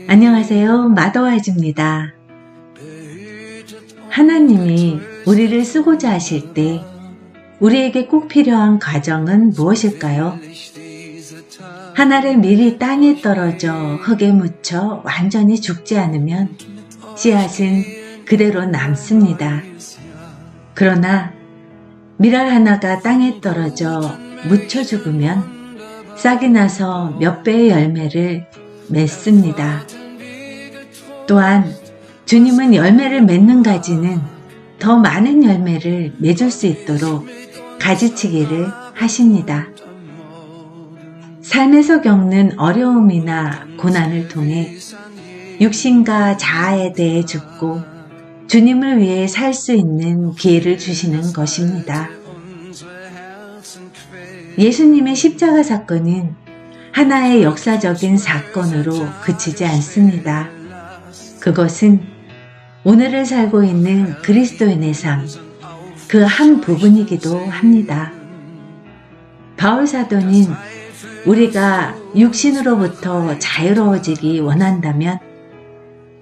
안녕하세요. 마더와이즈입니다. 하나님이 우리를 쓰고자 하실 때 우리에게 꼭 필요한 과정은 무엇일까요? 한 알의 밀이 땅에 떨어져 흙에 묻혀 완전히 죽지 않으면 씨앗은 그대로 남습니다. 그러나 밀알 하나가 땅에 떨어져 묻혀 죽으면 싹이 나서 몇 배의 열매를 맺습니다. 또한 주님은 열매를 맺는 가지는 더 많은 열매를 맺을 수 있도록 가지치기를 하십니다. 삶에서 겪는 어려움이나 고난을 통해 육신과 자아에 대해 죽고 주님을 위해 살 수 있는 기회를 주시는 것입니다. 예수님의 십자가 사건은 하나의 역사적인 사건으로 그치지 않습니다. 그것은 오늘을 살고 있는 그리스도인의 삶, 그 한 부분이기도 합니다. 바울 사도는 우리가 육신으로부터 자유로워지기 원한다면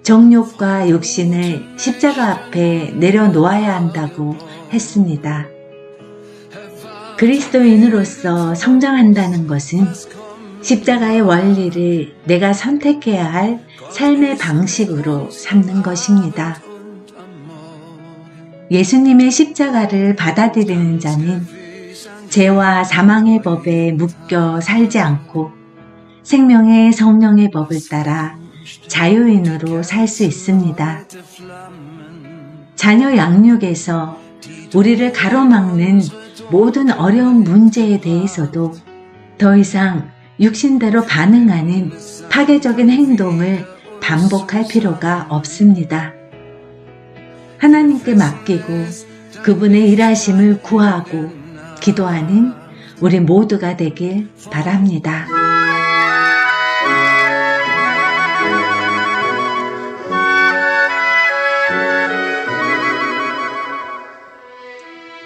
정욕과 육신을 십자가 앞에 내려놓아야 한다고 했습니다. 그리스도인으로서 성장한다는 것은 십자가의 원리를 내가 선택해야 할 삶의 방식으로 삼는 것입니다. 예수님의 십자가를 받아들이는 자는 죄와 사망의 법에 묶여 살지 않고 생명의 성령의 법을 따라 자유인으로 살 수 있습니다. 자녀 양육에서 우리를 가로막는 모든 어려운 문제에 대해서도 더 이상 육신대로 반응하는 파괴적인 행동을 반복할 필요가 없습니다. 하나님께 맡기고 그분의 일하심을 구하고 기도하는 우리 모두가 되길 바랍니다.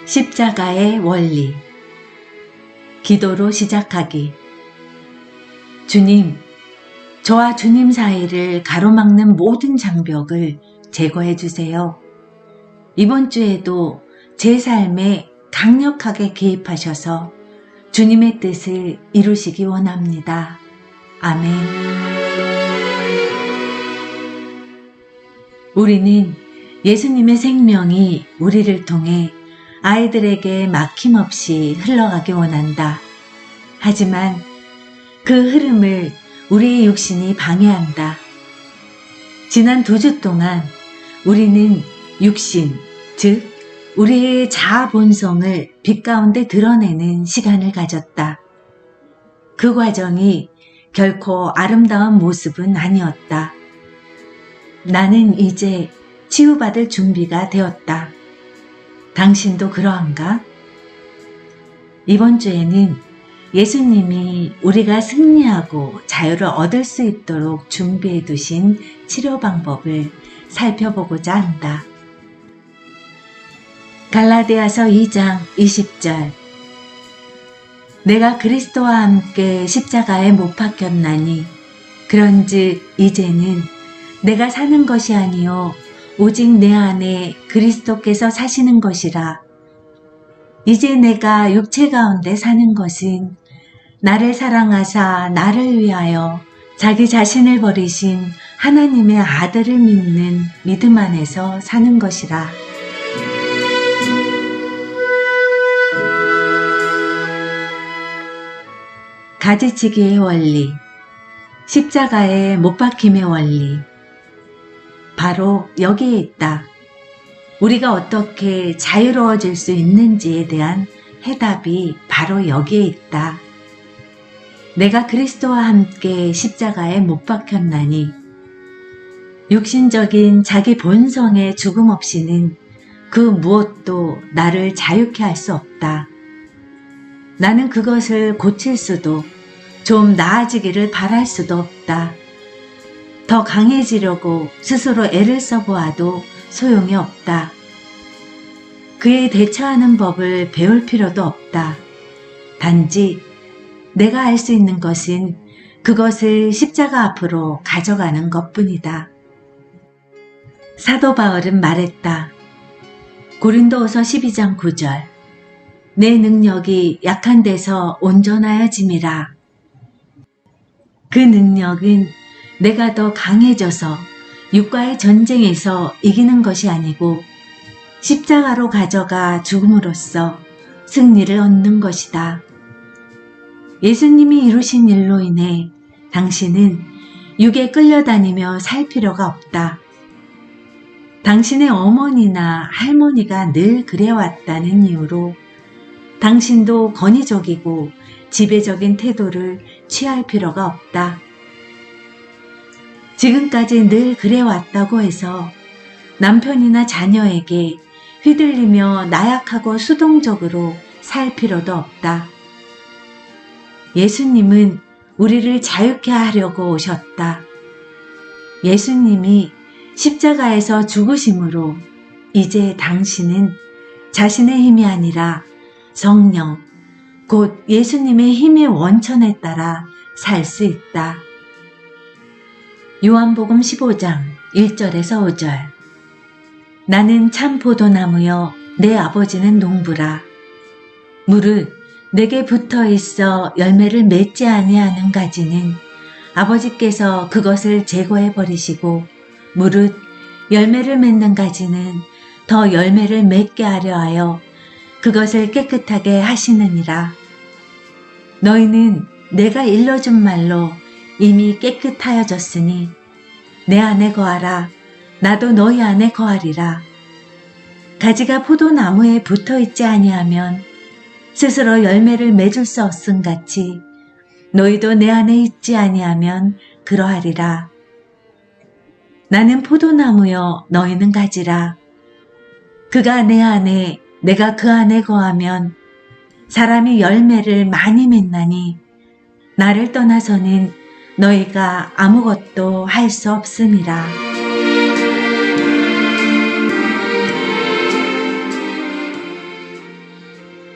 십자가의 원리. 기도로 시작하기. 주님, 저와 주님 사이를 가로막는 모든 장벽을 제거해 주세요. 이번 주에도 제 삶에 강력하게 개입하셔서 주님의 뜻을 이루시기 원합니다. 아멘. 우리는 예수님의 생명이 우리를 통해 아이들에게 막힘없이 흘러가기 원한다. 하지만 그 흐름을 우리의 육신이 방해한다. 지난 2주 동안 우리는 육신, 즉 우리의 자아 본성을 빛 가운데 드러내는 시간을 가졌다. 그 과정이 결코 아름다운 모습은 아니었다. 나는 이제 치유받을 준비가 되었다. 당신도 그러한가? 이번 주에는 예수님이 우리가 승리하고 자유를 얻을 수 있도록 준비해 두신 치료 방법을 살펴보고자 한다. 갈라디아서 2장 20절. 내가 그리스도와 함께 십자가에 못 박혔나니 그런즉 이제는 내가 사는 것이 아니요 오직 내 안에 그리스도께서 사시는 것이라. 이제 내가 육체 가운데 사는 것은 나를 사랑하사 나를 위하여 자기 자신을 버리신 하나님의 아들을 믿는 믿음 안에서 사는 것이라. 가지치기의 원리, 십자가의 못 박힘의 원리. 바로 여기에 있다. 우리가 어떻게 자유로워질 수 있는지에 대한 해답이 바로 여기에 있다. 내가 그리스도와 함께 십자가에 못 박혔나니 육신적인 자기 본성의 죽음 없이는 그 무엇도 나를 자유케 할 수 없다. 나는 그것을 고칠 수도 좀 나아지기를 바랄 수도 없다. 더 강해지려고 스스로 애를 써보아도 소용이 없다. 그에 대처하는 법을 배울 필요도 없다. 단지 내가 할 수 있는 것은 그것을 십자가 앞으로 가져가는 것뿐이다. 사도 바울은 말했다. 고린도후서 12장 9절. 내 능력이 약한 데서 온전하여짐이라. 그 능력은 내가 더 강해져서 육과의 전쟁에서 이기는 것이 아니고 십자가로 가져가 죽음으로써 승리를 얻는 것이다. 예수님이 이루신 일로 인해 당신은 육에 끌려다니며 살 필요가 없다. 당신의 어머니나 할머니가 늘 그래왔다는 이유로 당신도 권위적이고 지배적인 태도를 취할 필요가 없다. 지금까지 늘 그래왔다고 해서 남편이나 자녀에게 휘둘리며 나약하고 수동적으로 살 필요도 없다. 예수님은 우리를 자유케 하려고 오셨다. 예수님이 십자가에서 죽으심으로 이제 당신은 자신의 힘이 아니라 성령, 곧 예수님의 힘의 원천에 따라 살 수 있다. 요한복음 15장 1절에서 5절. 나는 참 포도나무여 내 아버지는 농부라. 무릇 내게 붙어 있어 열매를 맺지 아니하는 가지는 아버지께서 그것을 제거해 버리시고 무릇 열매를 맺는 가지는 더 열매를 맺게 하려 하여 그것을 깨끗하게 하시느니라. 너희는 내가 일러준 말로 이미 깨끗하여졌으니 내 안에 거하라. 나도 너희 안에 거하리라. 가지가 포도나무에 붙어 있지 아니하면 스스로 열매를 맺을 수 없음 같이 너희도 내 안에 있지 아니하면 그러하리라. 나는 포도나무여 너희는 가지라. 그가 내 안에 내가 그 안에 거하면 사람이 열매를 많이 맺나니 나를 떠나서는 너희가 아무것도 할 수 없음이라.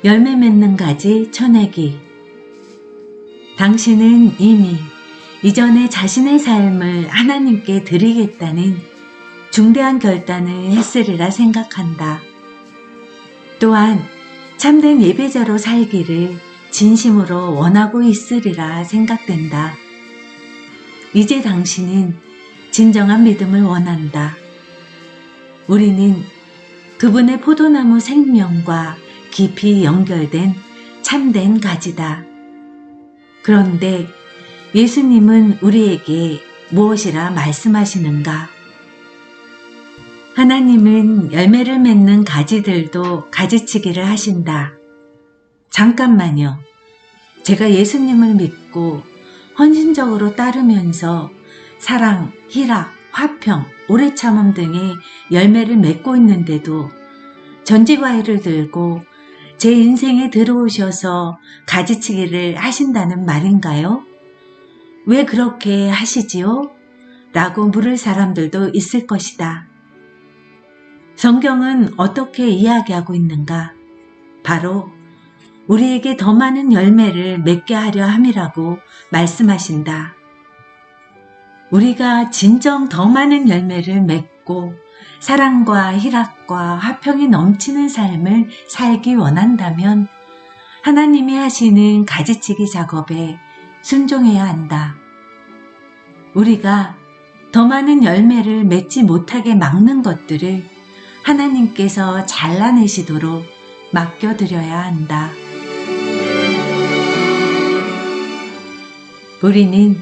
열매 맺는 가지 쳐내기. 당신은 이미 이전에 자신의 삶을 하나님께 드리겠다는 중대한 결단을 했으리라 생각한다. 또한 참된 예배자로 살기를 진심으로 원하고 있으리라 생각된다. 이제 당신은 진정한 믿음을 원한다. 우리는 그분의 포도나무 생명과 깊이 연결된 참된 가지다. 그런데 예수님은 우리에게 무엇이라 말씀하시는가? 하나님은 열매를 맺는 가지들도 가지치기를 하신다. 잠깐만요. 제가 예수님을 믿고 헌신적으로 따르면서 사랑, 희락, 화평, 오래 참음 등의 열매를 맺고 있는데도 전지과일을 들고 제 인생에 들어오셔서 가지치기를 하신다는 말인가요? 왜 그렇게 하시지요? 라고 물을 사람들도 있을 것이다. 성경은 어떻게 이야기하고 있는가? 바로 우리에게 더 많은 열매를 맺게 하려 함이라고 말씀하신다. 우리가 진정 더 많은 열매를 맺고 사랑과 희락과 화평이 넘치는 삶을 살기 원한다면 하나님이 하시는 가지치기 작업에 순종해야 한다. 우리가 더 많은 열매를 맺지 못하게 막는 것들을 하나님께서 잘라내시도록 맡겨드려야 한다. 우리는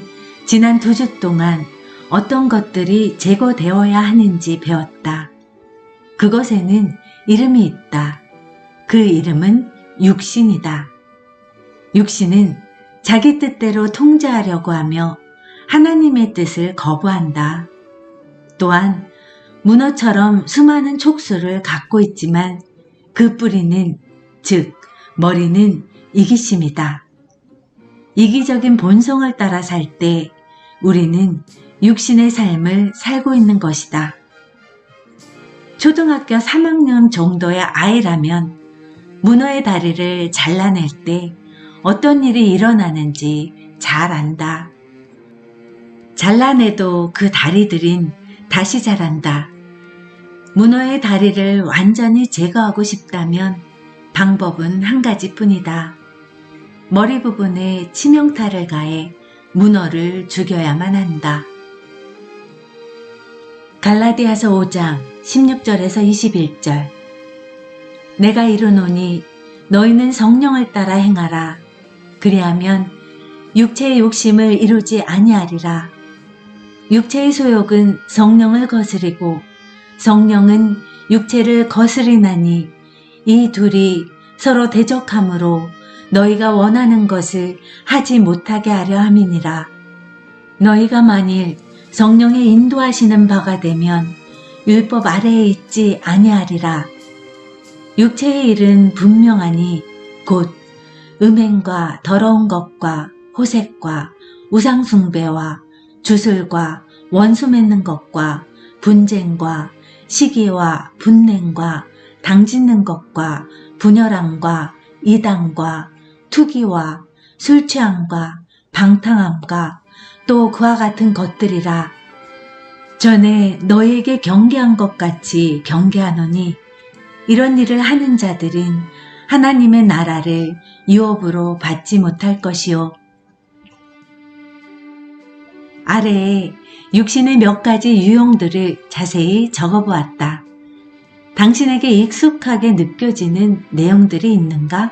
지난 2주 동안 어떤 것들이 제거되어야 하는지 배웠다. 그것에는 이름이 있다. 그 이름은 육신이다. 육신은 자기 뜻대로 통제하려고 하며 하나님의 뜻을 거부한다. 또한 문어처럼 수많은 촉수를 갖고 있지만 그 뿌리는, 즉 머리는 이기심이다. 이기적인 본성을 따라 살 때 우리는 육신의 삶을 살고 있는 것이다. 초등학교 3학년 정도의 아이라면 문어의 다리를 잘라낼 때 어떤 일이 일어나는지 잘 안다. 잘라내도 그 다리들인 다시 자란다. 문어의 다리를 완전히 제거하고 싶다면 방법은 한 가지뿐이다. 머리 부분에 치명타를 가해 문어를 죽여야만 한다. 갈라디아서 5장 16절에서 21절. 내가 이르노니 너희는 성령을 따라 행하라. 그리하면 육체의 욕심을 이루지 아니하리라. 육체의 소욕은 성령을 거스리고 성령은 육체를 거스리나니 이 둘이 서로 대적함으로 너희가 원하는 것을 하지 못하게 하려 함이니라. 너희가 만일 성령의 인도하시는 바가 되면 율법 아래에 있지 아니하리라. 육체의 일은 분명하니 곧 음행과 더러운 것과 호색과 우상숭배와 주술과 원수 맺는 것과 분쟁과 시기와 분냉과 당짓는 것과 분열함과 이단과 투기와 술취함과 방탕함과 또 그와 같은 것들이라. 전에 너희에게 경계한 것 같이 경계하노니 이런 일을 하는 자들은 하나님의 나라를 유업으로 받지 못할 것이요. 아래에 육신의 몇 가지 유형들을 자세히 적어보았다. 당신에게 익숙하게 느껴지는 내용들이 있는가?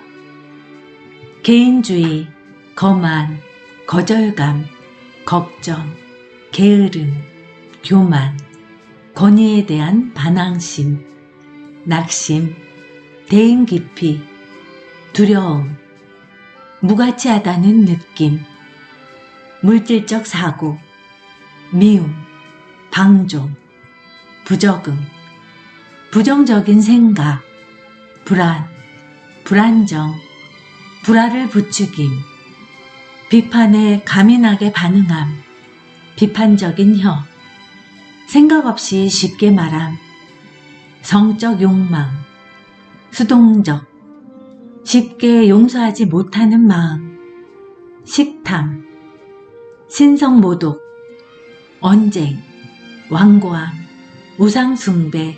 개인주의, 거만, 거절감, 걱정, 게으름, 교만, 권위에 대한 반항심, 낙심, 대인 기피, 두려움, 무가치하다는 느낌, 물질적 사고, 미움, 방종, 부적응, 부정적인 생각, 불안, 불안정, 불화를 부추김, 비판에 가민하게 반응함, 비판적인 혀, 생각 없이 쉽게 말함, 성적 욕망, 수동적, 쉽게 용서하지 못하는 마음, 식탐, 신성모독, 언쟁, 완고함, 우상숭배,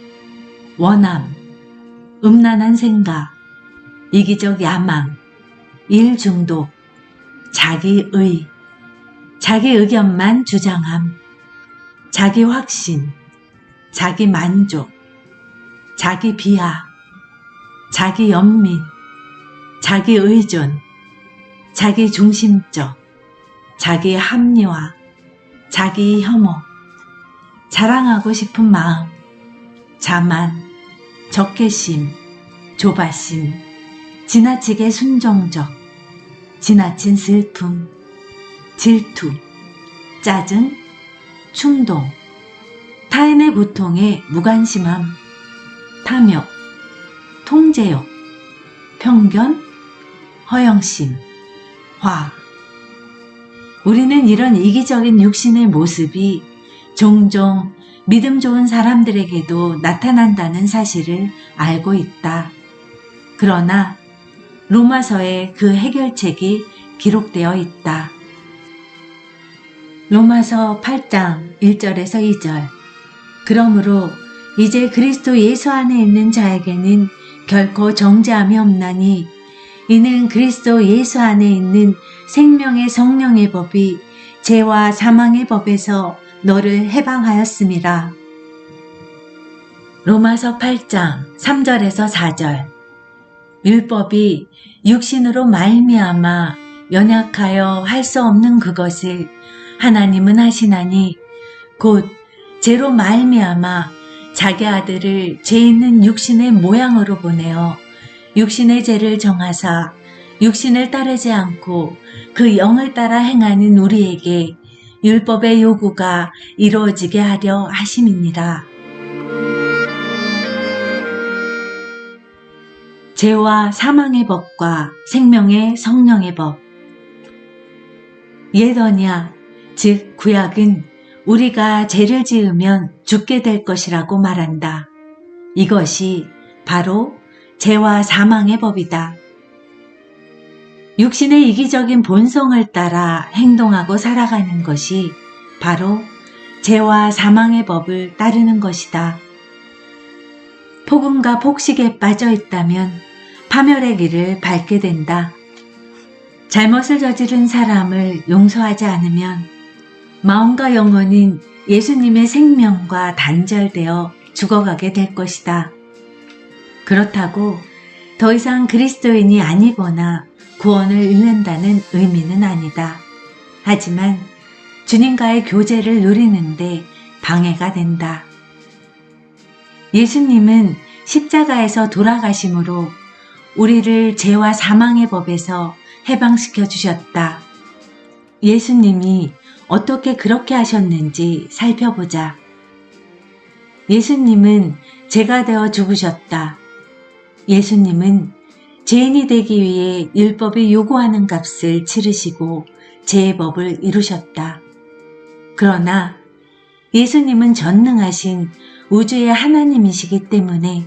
원함, 음란한 생각, 이기적 야망, 일중독, 자기의, 자기 의견만 주장함, 자기 확신, 자기 만족, 자기 비하, 자기 연민, 자기 의존, 자기 중심적, 자기 합리화, 자기 혐오, 자랑하고 싶은 마음, 자만, 적개심, 조바심, 지나치게 순종적, 지나친 슬픔, 질투, 짜증, 충동, 타인의 고통에 무관심함, 탐욕, 통제욕, 편견, 허영심, 화. 우리는 이런 이기적인 육신의 모습이 종종 믿음 좋은 사람들에게도 나타난다는 사실을 알고 있다. 그러나 로마서에 그 해결책이 기록되어 있다. 로마서 8장 1절에서 2절. 그러므로 이제 그리스도 예수 안에 있는 자에게는 결코 정죄함이 없나니 이는 그리스도 예수 안에 있는 생명의 성령의 법이 죄와 사망의 법에서 너를 해방하였음이라. 로마서 8장 3절에서 4절. 율법이 육신으로 말미암아 연약하여 할 수 없는 그것을 하나님은 하시나니 곧 죄로 말미암아 자기 아들을 죄 있는 육신의 모양으로 보내어 육신의 죄를 정하사 육신을 따르지 않고 그 영을 따라 행하는 우리에게 율법의 요구가 이루어지게 하려 하심이니라. 죄와 사망의 법과 생명의 성령의 법. 옛 언약, 즉 구약은 우리가 죄를 지으면 죽게 될 것이라고 말한다. 이것이 바로 죄와 사망의 법이다. 육신의 이기적인 본성을 따라 행동하고 살아가는 것이 바로 죄와 사망의 법을 따르는 것이다. 폭음과 폭식에 빠져 있다면 파멸의 길을 밟게 된다. 잘못을 저지른 사람을 용서하지 않으면 마음과 영혼은 예수님의 생명과 단절되어 죽어가게 될 것이다. 그렇다고 더 이상 그리스도인이 아니거나 구원을 잃는다는 의미는 아니다. 하지만 주님과의 교제를 누리는데 방해가 된다. 예수님은 십자가에서 돌아가심으로 우리를 죄와 사망의 법에서 해방시켜 주셨다. 예수님이 어떻게 그렇게 하셨는지 살펴보자. 예수님은 죄가 되어 죽으셨다. 예수님은 죄인이 되기 위해 율법이 요구하는 값을 치르시고 죄의 법을 이루셨다. 그러나 예수님은 전능하신 우주의 하나님이시기 때문에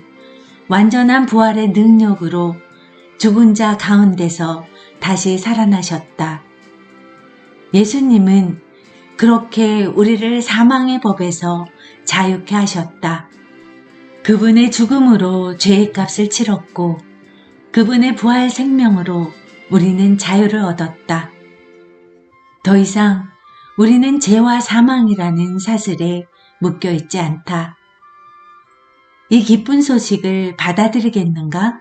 완전한 부활의 능력으로 죽은 자 가운데서 다시 살아나셨다. 예수님은 그렇게 우리를 사망의 법에서 자유케 하셨다. 그분의 죽음으로 죄의 값을 치렀고 그분의 부활 생명으로 우리는 자유를 얻었다. 더 이상 우리는 죄와 사망이라는 사슬에 묶여 있지 않다. 이 기쁜 소식을 받아들이겠는가?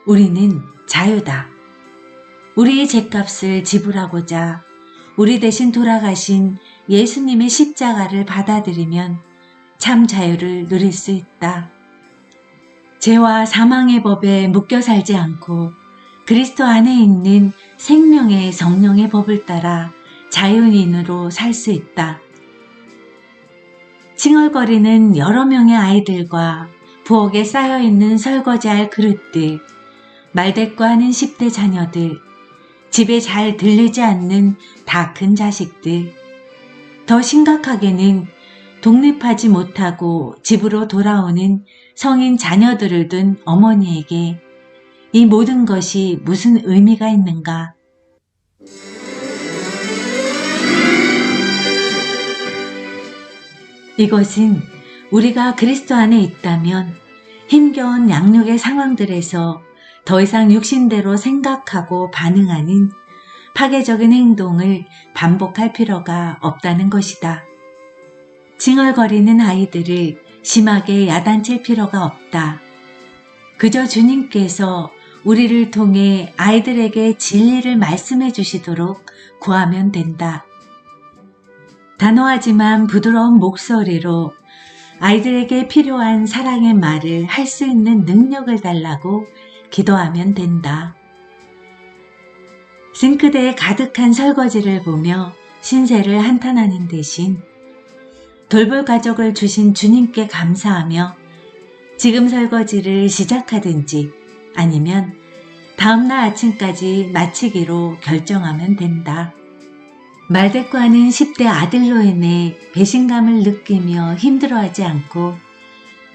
우리는 자유다. 우리의 죄값을 지불하고자 우리 대신 돌아가신 예수님의 십자가를 받아들이면 참 자유를 누릴 수 있다. 죄와 사망의 법에 묶여 살지 않고 그리스도 안에 있는 생명의 성령의 법을 따라 자유인으로 살 수 있다. 칭얼거리는 여러 명의 아이들과 부엌에 쌓여있는 설거지할 그릇들, 말대꾸하는 10대 자녀들, 집에 잘 들리지 않는 다 큰 자식들, 더 심각하게는 독립하지 못하고 집으로 돌아오는 성인 자녀들을 둔 어머니에게 이 모든 것이 무슨 의미가 있는가? 이것은 우리가 그리스도 안에 있다면 힘겨운 양육의 상황들에서 더 이상 육신대로 생각하고 반응하는 파괴적인 행동을 반복할 필요가 없다는 것이다. 칭얼거리는 아이들을 심하게 야단칠 필요가 없다. 그저 주님께서 우리를 통해 아이들에게 진리를 말씀해 주시도록 구하면 된다. 단호하지만 부드러운 목소리로 아이들에게 필요한 사랑의 말을 할 수 있는 능력을 달라고 기도하면 된다. 싱크대에 가득한 설거지를 보며 신세를 한탄하는 대신 돌볼 가족을 주신 주님께 감사하며 지금 설거지를 시작하든지 아니면 다음날 아침까지 마치기로 결정하면 된다. 말대꾸하는 10대 아들로 인해 배신감을 느끼며 힘들어하지 않고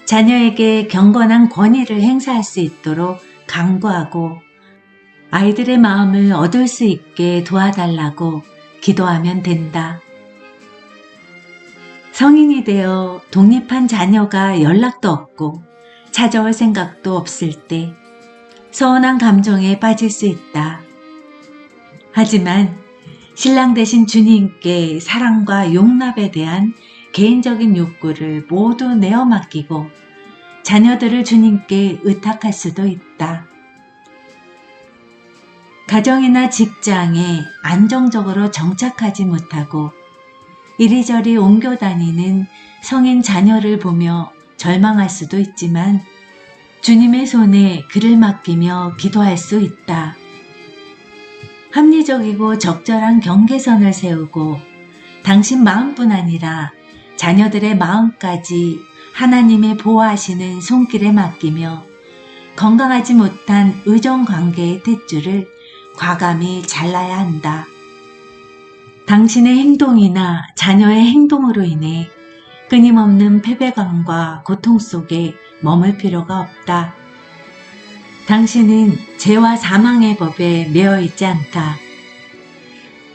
자녀에게 경건한 권위를 행사할 수 있도록 강구하고 아이들의 마음을 얻을 수 있게 도와달라고 기도하면 된다. 성인이 되어 독립한 자녀가 연락도 없고 찾아올 생각도 없을 때 서운한 감정에 빠질 수 있다. 하지만 신랑 되신 주님께 사랑과 용납에 대한 개인적인 욕구를 모두 내어 맡기고 자녀들을 주님께 의탁할 수도 있다. 가정이나 직장에 안정적으로 정착하지 못하고 이리저리 옮겨 다니는 성인 자녀를 보며 절망할 수도 있지만 주님의 손에 그를 맡기며 기도할 수 있다. 합리적이고 적절한 경계선을 세우고 당신 마음뿐 아니라 자녀들의 마음까지 하나님의 보호하시는 손길에 맡기며 건강하지 못한 의정관계의 탯줄을 과감히 잘라야 한다. 당신의 행동이나 자녀의 행동으로 인해 끊임없는 패배감과 고통 속에 머물 필요가 없다. 당신은 죄와 사망의 법에 매어 있지 않다.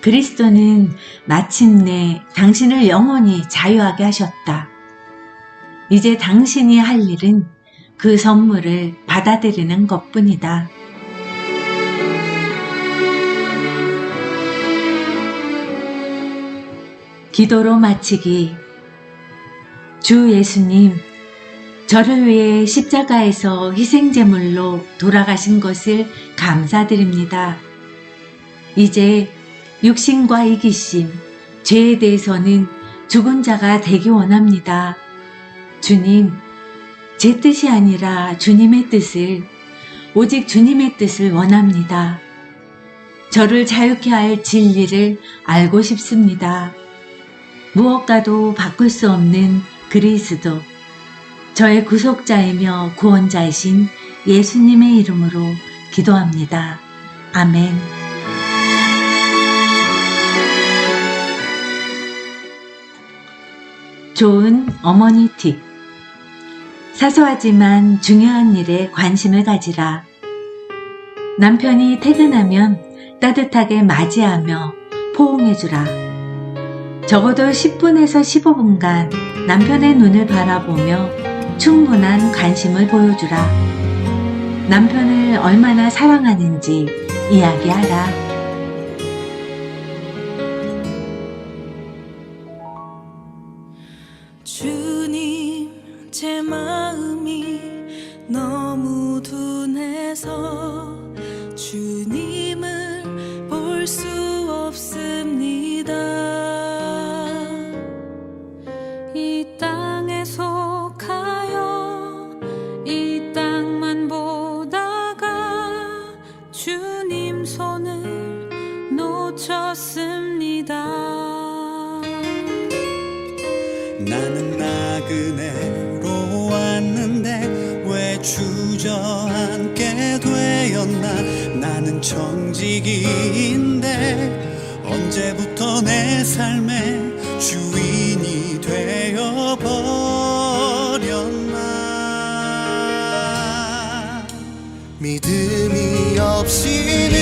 그리스도는 마침내 당신을 영원히 자유하게 하셨다. 이제 당신이 할 일은 그 선물을 받아들이는 것뿐이다. 기도로 마치기. 주 예수님, 저를 위해 십자가에서 희생제물로 돌아가신 것을 감사드립니다. 이제 육신과 이기심, 죄에 대해서는 죽은 자가 되기 원합니다. 주님, 제 뜻이 아니라 주님의 뜻을, 오직 주님의 뜻을 원합니다. 저를 자유케 할 진리를 알고 싶습니다. 무엇과도 바꿀 수 없는 그리스도, 저의 구속자이며 구원자이신 예수님의 이름으로 기도합니다. 아멘. 좋은 어머니 팁. 사소하지만 중요한 일에 관심을 가지라. 남편이 퇴근하면 따뜻하게 맞이하며 포옹해주라. 적어도 10분에서 15분간 남편의 눈을 바라보며 충분한 관심을 보여주라. 남편을 얼마나 사랑하는지 이야기하라. 주님, 제 마음이 너무 둔해서 주님을 볼 수 없습니다. 이 땅에 속하여 이 땅만 보다가 주님 손을 놓쳤습니다. 나는 나그네로 왔는데 왜 주저앉게 되었나. 나는 청지기인데 언제부터 내 삶의 주인이 되어버렸나. 믿음이 없이는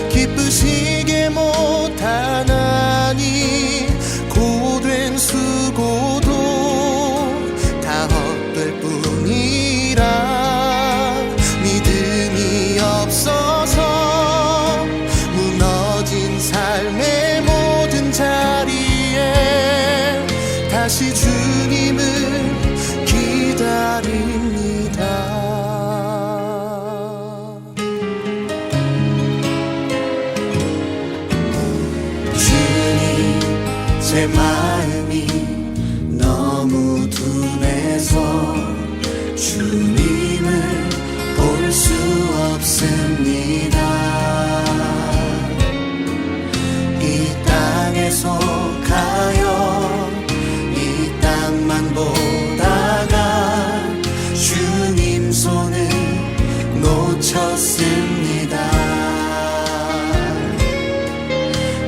기쁘시게 못하나니 고된 수고도 다 헛될 뿐이라. 믿음이 없어서 무너진 삶의 모든 자리에 다시 주님을 기다립니다. 제 마음이 너무 둔해서 주님을 볼 수 없습니다. 이 땅에 속하여 이 땅만 보다가 주님 손을 놓쳤습니다.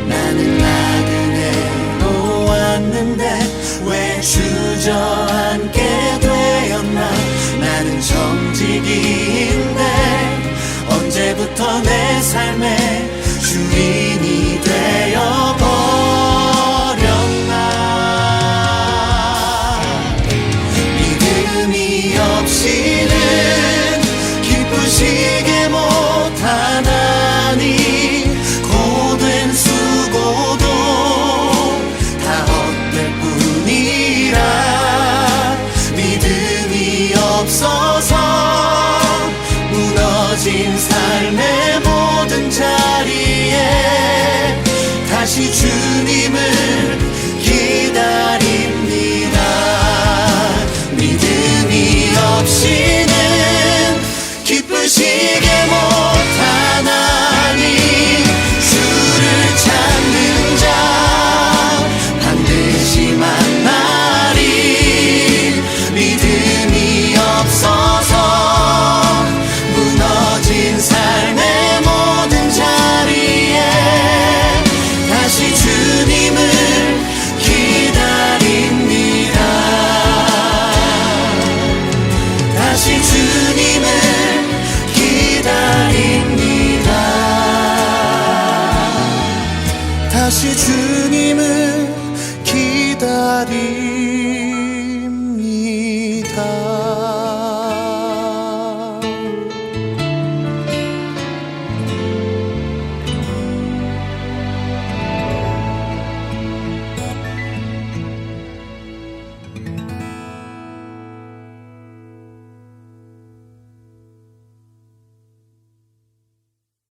나는 나그네로 왔는데 왜 주저앉게 되었나. 나는 정직인데 언제부터 내 삶의 주인이 되어버렸나. 믿음이 없이는 기쁘시게 못하나니 고된 수고도 다 헛될 뿐이라. 믿음이 없어서 무너진 삶의 모든 자리에 다시 주님을